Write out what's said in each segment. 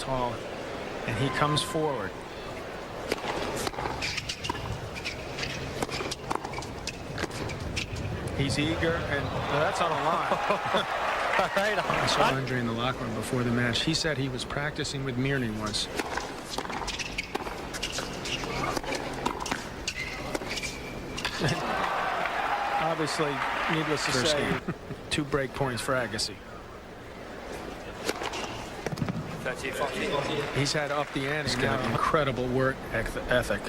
tall, and he comes forward. He's eager, and that's on a line. All right. I saw Andre in the locker room before the match. He said he was practicing with Mirnyi once. Obviously, needless to say, 2 break points for Agassi. He's had up the ante now. Incredible work ethic.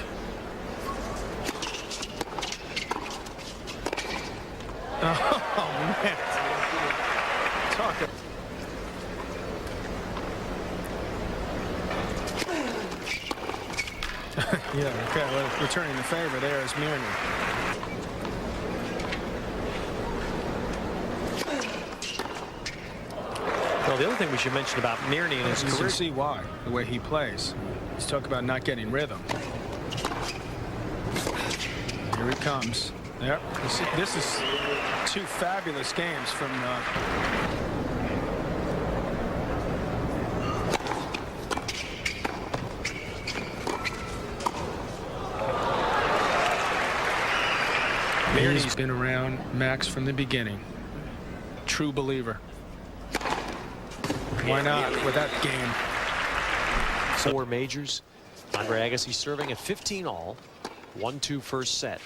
Oh, man. Talk. Yeah, okay. Well, returning the favor there is Mirnyi. Well, the other thing we should mention about Mirnyi in his You career. can see why, the way he plays. He's talking about not getting rhythm. Here he comes. Yep. This is 2 fabulous games from Mirnyi's been around Max from the beginning. True believer. Why not with that game? 4 majors. Andre Agassi serving at 15 all. 1-2 first set.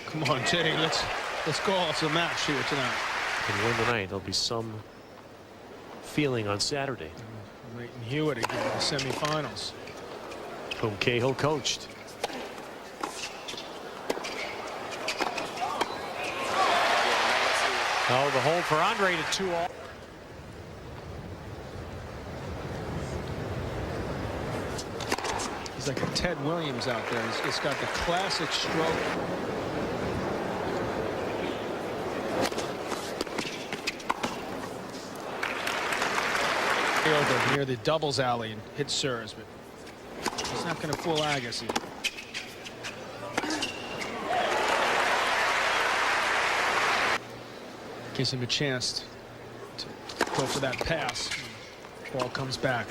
Come on, Teddy. Let's call us a match here tonight. Can win tonight. There'll be some feeling on Saturday. Leighton Hewitt again in the semifinals. Whom Cahill coached. Oh, the hold for Andre to 2 all. He's like a Ted Williams out there. He's got the classic stroke. Over near the doubles alley and hit serves, but he's not going to fool Agassi. Gives him a chance to go for that pass. Ball comes back.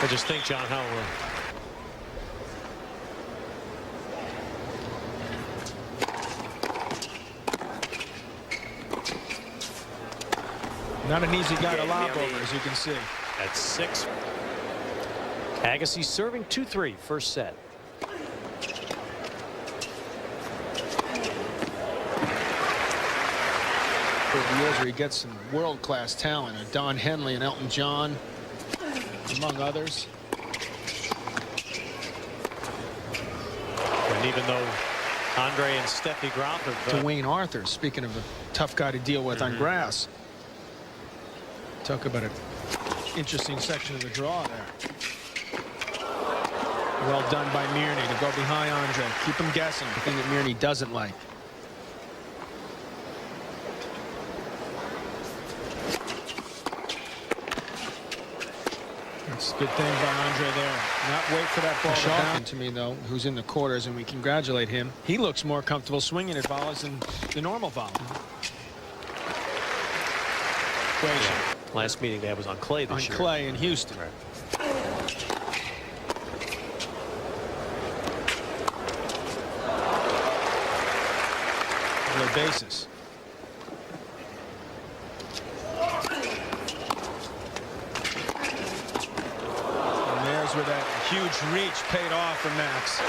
I just think, John, how not an easy guy to lob over, as you can see. at 6. Agassi serving 2-3 first set. Over the years where he gets some world-class talent, Don Henley and Elton John, among others. And even though Andre and Steffi Graf have to Wayne Arthur, speaking of a tough guy to deal with on grass. Talk about an interesting section of the draw there. Well done by Mirnyi to go behind Andre. Keep him guessing, the thing that Mirnyi doesn't like. That's a good thing by Andre there. Not wait for that ball to bounce. To me, though, who's in the quarters, and we congratulate him. He looks more comfortable swinging at volleys than the normal volley. yeah. Last meeting they had was on clay this year. On clay in Houston. Right. Low bases. And there's where that huge reach paid off for Max.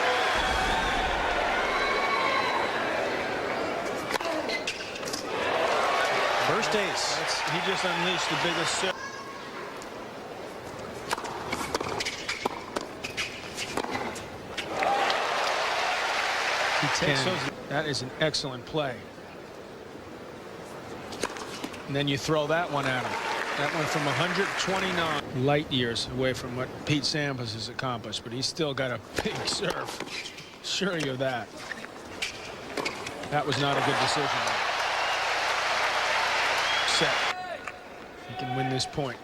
First ace. He just unleashed the biggest serve. He takes those. That is an excellent play. And then you throw that one at him. That went from 129 light years away from what Pete Sampras has accomplished, but he's still got a big serve. Sure you of that. That was not a good decision. Set. He can win this point.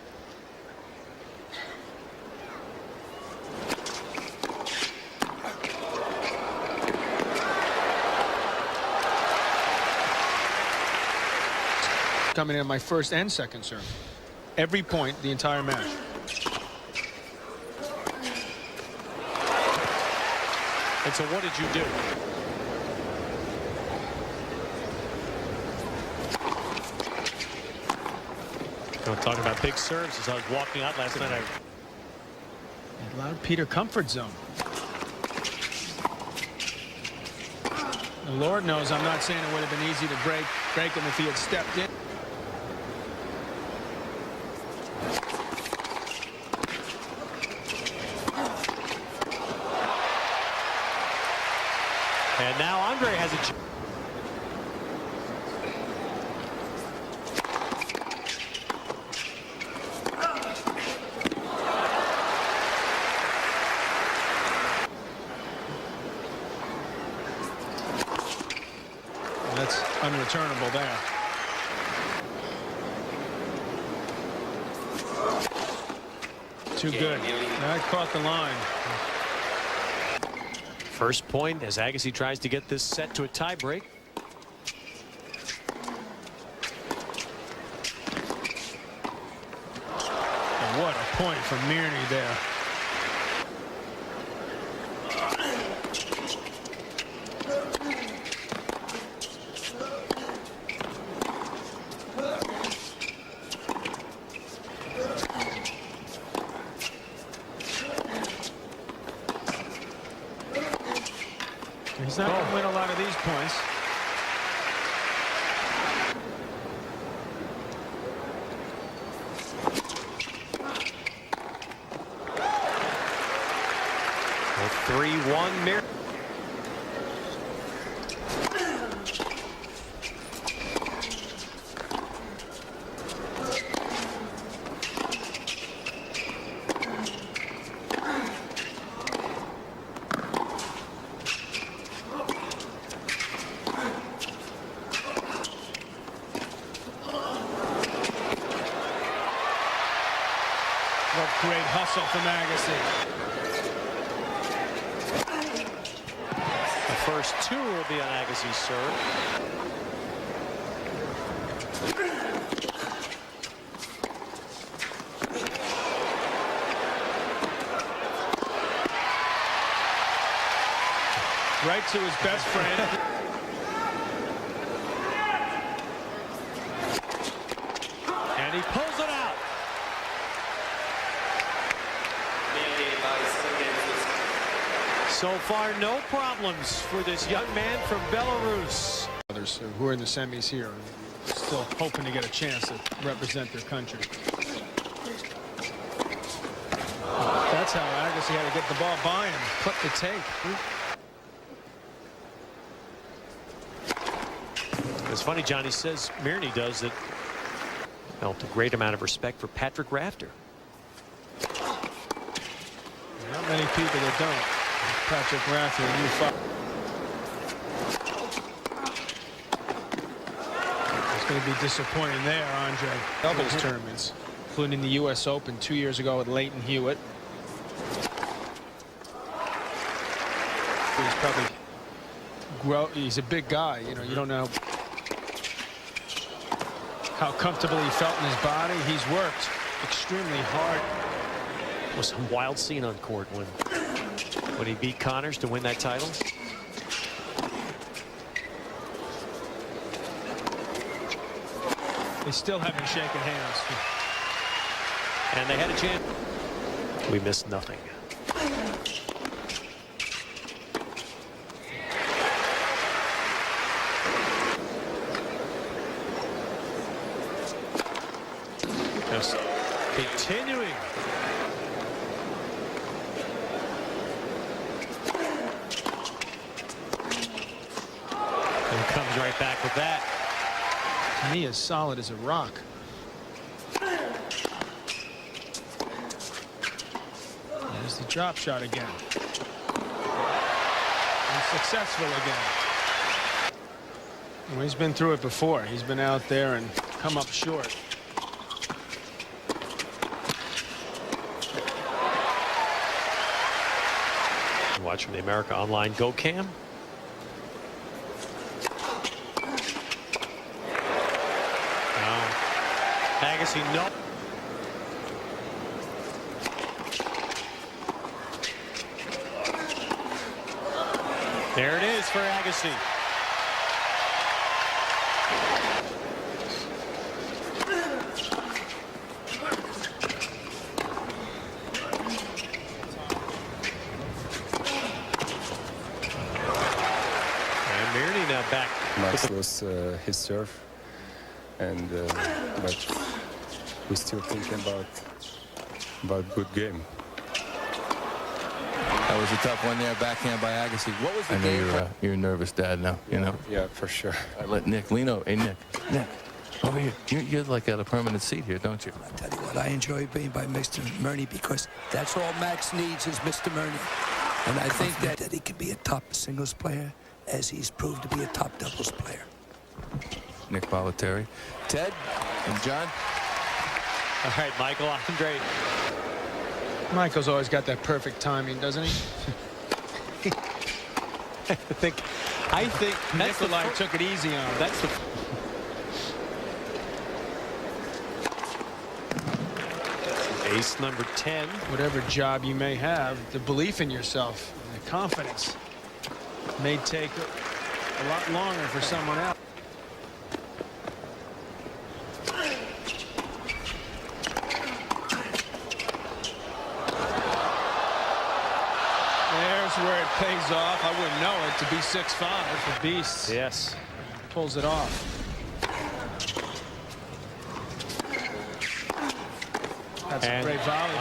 coming in my first and second serve. Every point, the entire match. And so what did you do? I'm talking about big serves. As I was walking out last night, It allowed Peter comfort zone. The Lord knows I'm not saying it would have been easy to break him if he had stepped in. and now Andre has a chance. That's unreturnable there. Too good. That caught the line. First point as Agassi tries to get this set to a tie break. And what a point from Mirnyi there. He's not going to win a lot of these points. A 3-1 Mirnyi. What great hustle from Agassi. The first two will be on Agassi's serve. Right to his best friend. And he pulls it out. So far, no problems for this young man from Belarus. Others who are in the semis here are still hoping to get a chance to represent their country. That's how Agassi had to get the ball by and put the take. It's funny, Johnny says Mirnyi does that. Felt a great amount of respect for Patrick Rafter. Not many people that don't. Patrick Rafter, you fight. It's going to be disappointing there, Andre. Doubles tournaments, including the U.S. Open 2 years ago with Leighton Hewitt. He's probably he's a big guy. You know, you don't know how comfortable he felt in his body. He's worked extremely hard. It was a wild scene on court when he beat Connors to win that title. They still haven't shaken hands. And they had a chance. We missed nothing. Just continuing. And comes right back with that. To me, as solid as a rock. There's the drop shot again. And successful again. Well, he's been through it before. He's been out there and come up short. Watch from the America Online Go Cam. Agassi, no. There it is for Agassi. And Mirnyi now back. Max lost his serve, and but we're still thinking about good game. That was a tough one there, backhand by Agassi. What was the game? You're nervous, Dad, now, you know? Yeah, for sure. I let Nick lean over. Hey, Nick, over here. You're like at a permanent seat here, don't you? I tell you what, I enjoy being by Mr. Mirnyi because that's all Max needs is Mr. Mirnyi. And I think that he could be a top singles player as he's proved to be a top doubles player. Nick Bollettieri. Ted and John. All right, Michael, Andre. Michael's always got that perfect timing, doesn't he? I think Nikolai took it easy on him. that's the ace number 10. Whatever job you may have, the belief in yourself, and the confidence may take a lot longer for someone else. There's where it pays off. I wouldn't know it to be 6'5" for Beast. Yes. Pulls it off. That's a great volley.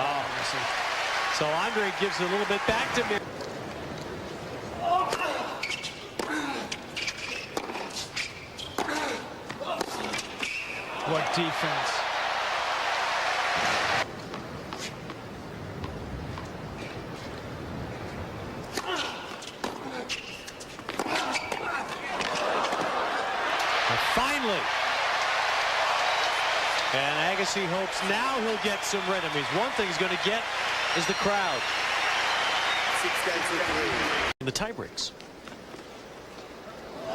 So Andre gives it a little bit back to me. What defense. Finally. And Agassi hopes now he'll get some rhythm. One thing he's going to get is the crowd. 6 games to 3. In the tie breaks. They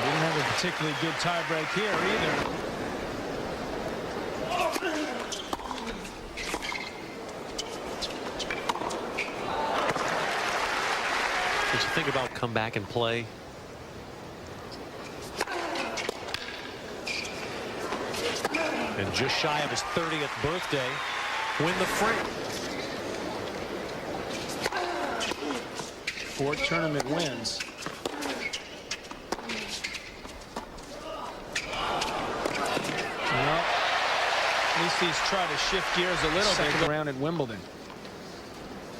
didn't have a particularly good tie break here either. Did you think about come back and play? And just shy of his 30th birthday, win the frame. 4 tournament wins. Well, at least he's tried to shift gears a little bit around at Wimbledon.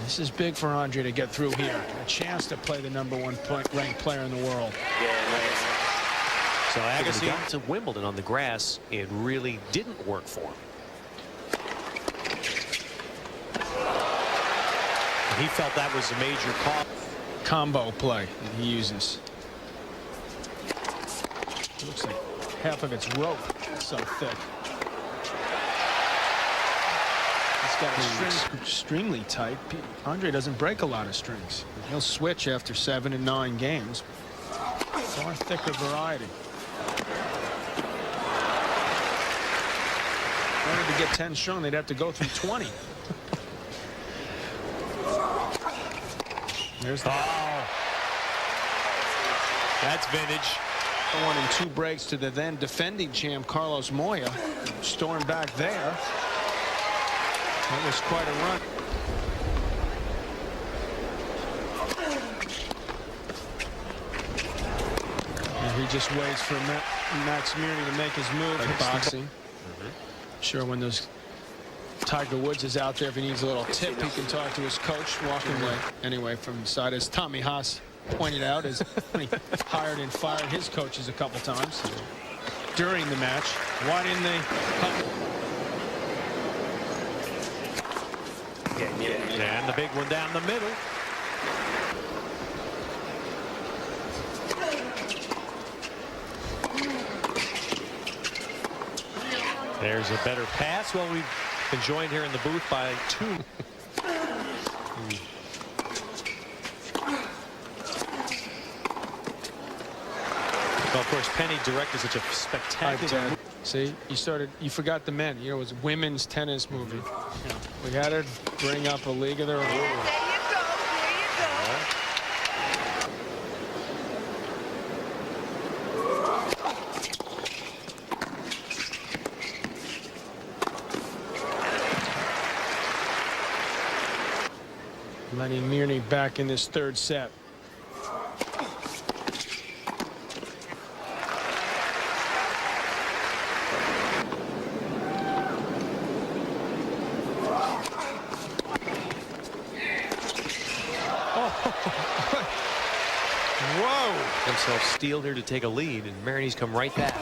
This is big for Andre to get through here. A chance to play the #1 ranked player in the world. So Agassi got to Wimbledon on the grass. It really didn't work for him. He felt that was a major Combo play that he uses. Looks like half of it's rope. It's so thick. He's got his strings extremely tight. Andre doesn't break a lot of strings. He'll switch after 7 and 9 games. Far thicker variety. In order to get 10 strong, they'd have to go through 20. There's the That's vintage. 1 and 2 breaks to the then defending champ Carlos Moya. Stormed back there. That was quite a run. And he just waits for Max Mirnyi to make his move in boxing. Sure, when those Tiger Woods is out there, if he needs a little tip, he can talk to his coach walking away. Anyway, from the side, as Tommy Haas pointed out, as he hired and fired his coaches a couple times during the match. Why didn't they? And the big one down the middle. There's a better pass. Well, we've been joined here in the booth by 2. Well, of course, Penny directed such a spectacular. See, you forgot the men. You know, it was a women's tennis movie. You know, we had to bring up a league of their own. There you go. There you go. Letting Mirnyi back in this third set. Whoa! Himself steal here to take a lead, and Mirnyi's come right back.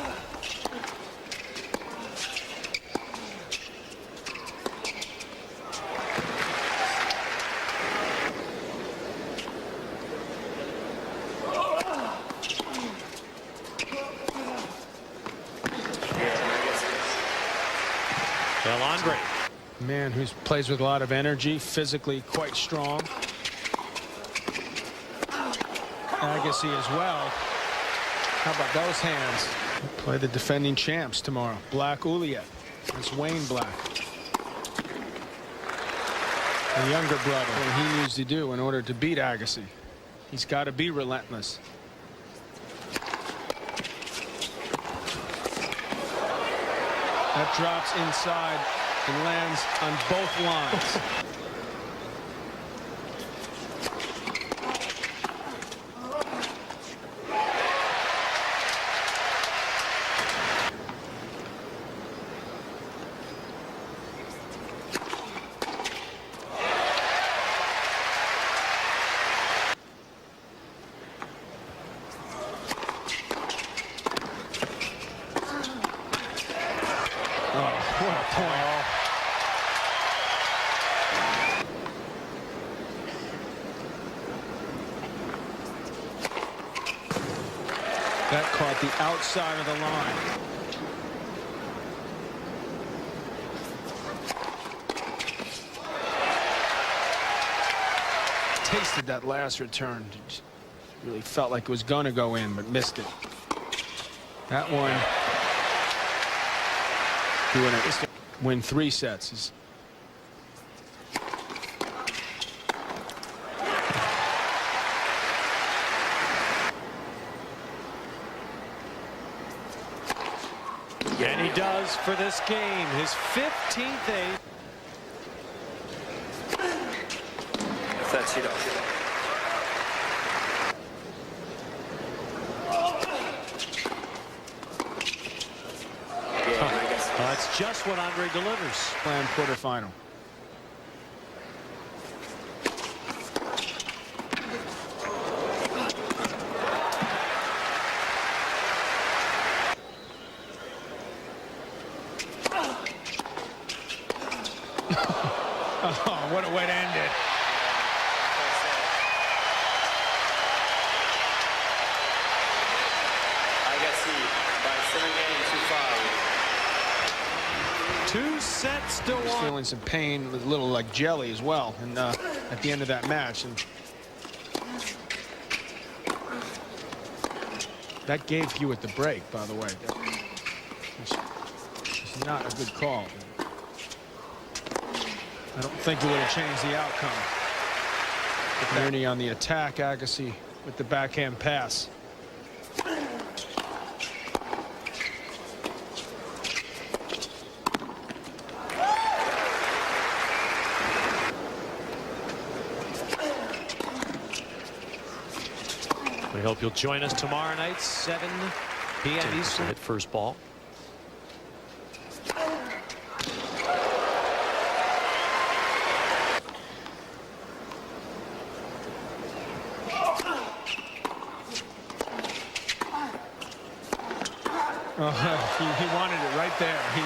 Andre. Man who plays with a lot of energy, physically quite strong. Agassi as well. How about those hands? Play the defending champs tomorrow. Black Uliet. That's Wayne Black. The younger brother. What he needs to do in order to beat Agassi. He's got to be relentless. That drops inside and lands on both lines. What a point. That caught the outside of the line. Tasted that last return. Just really felt like it was going to go in, but missed it. That one. Doing it. Win 3 sets. And he does for this game, his 15th ace. That's it. That's just what Andre delivers. Planned quarterfinal. Oh, what a way to end it. Agassi by 7 games to 5. 2 sets to 1. Feeling some pain with a little like jelly as well, and at the end of that match, and that gave Hewitt the break. By the way, it's not a good call. I don't think it would have changed the outcome. Mirnyi on the attack, Agassi with the backhand pass. We hope you'll join us tomorrow night, 7 p.m. Eastern. Hit first ball. He wanted it right there. He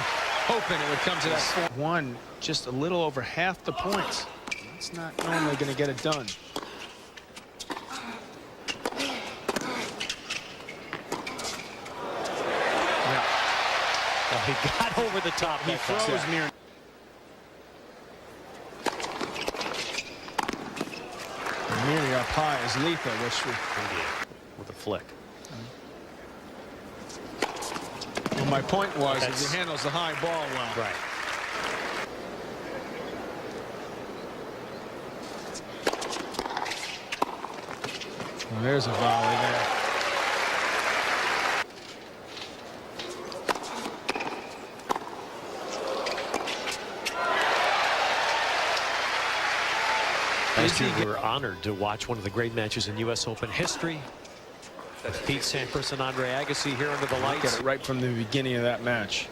hoping it would come to that 4-1, just a little over half the points. That's not normally going to get it done. Well, he got over the top. He froze Mirnyi. Mirnyi up high is lethal, which with a flick. Well, my point was is he handles the high ball well. Right. Well, there's a volley there. Last year we were honored to watch one of the great matches in U.S. Open history. Pete Sampras and Andre Agassi here under the lights. Got it right from the beginning of that match.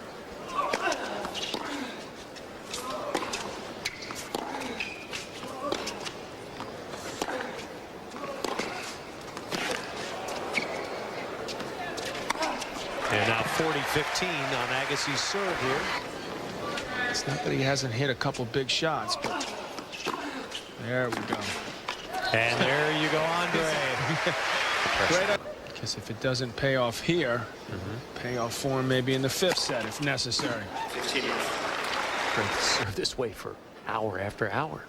And now 40-15 on Agassi's serve here. It's not that he hasn't hit a couple big shots, but there we go. And there you go, Andre. Great. Because if it doesn't pay off here, pay off for him maybe in the 5th set if necessary. 15 years. Great to serve this way for hour after hour.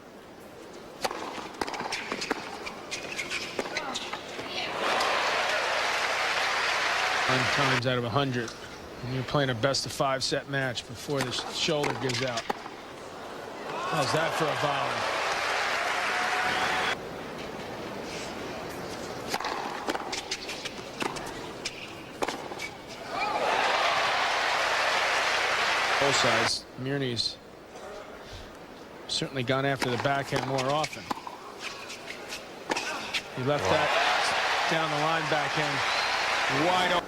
9 times out of 100. And you're playing a best-of-5 set match before the shoulder gives out. How's that for a volley? Both sides. Mirnyi's certainly gone after the backhand more often. He left that down the line backhand wide open.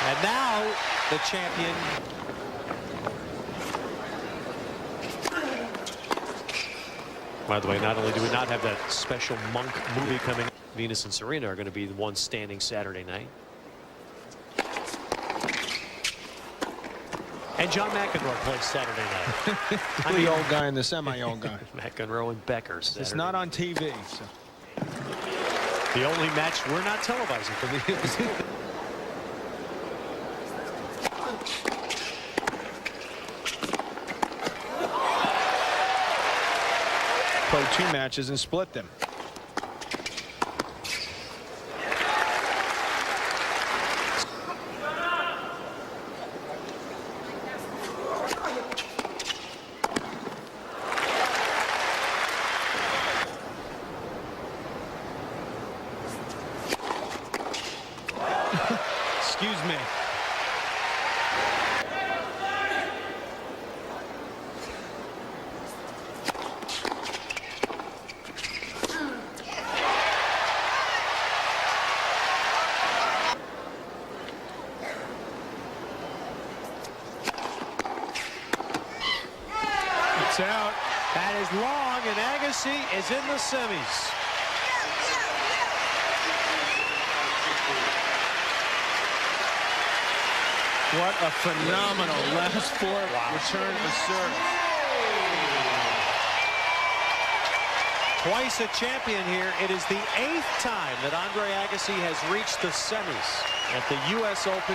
And now the champion. By the way, not only do we not have that special Monk movie coming, Venus and Serena are going to be the ones standing Saturday night. And John McEnroe plays Saturday night. The old guy and the semi-old guy. McEnroe and Becker. Saturday. It's not on TV. So. The only match we're not televising for the Played 2 matches and split them. Excuse me. It's out. That is long, and Agassi is in the semis. What a phenomenal last 4 return to serve. Twice a champion here. It is the 8th time that Andre Agassi has reached the semis at the U.S. Open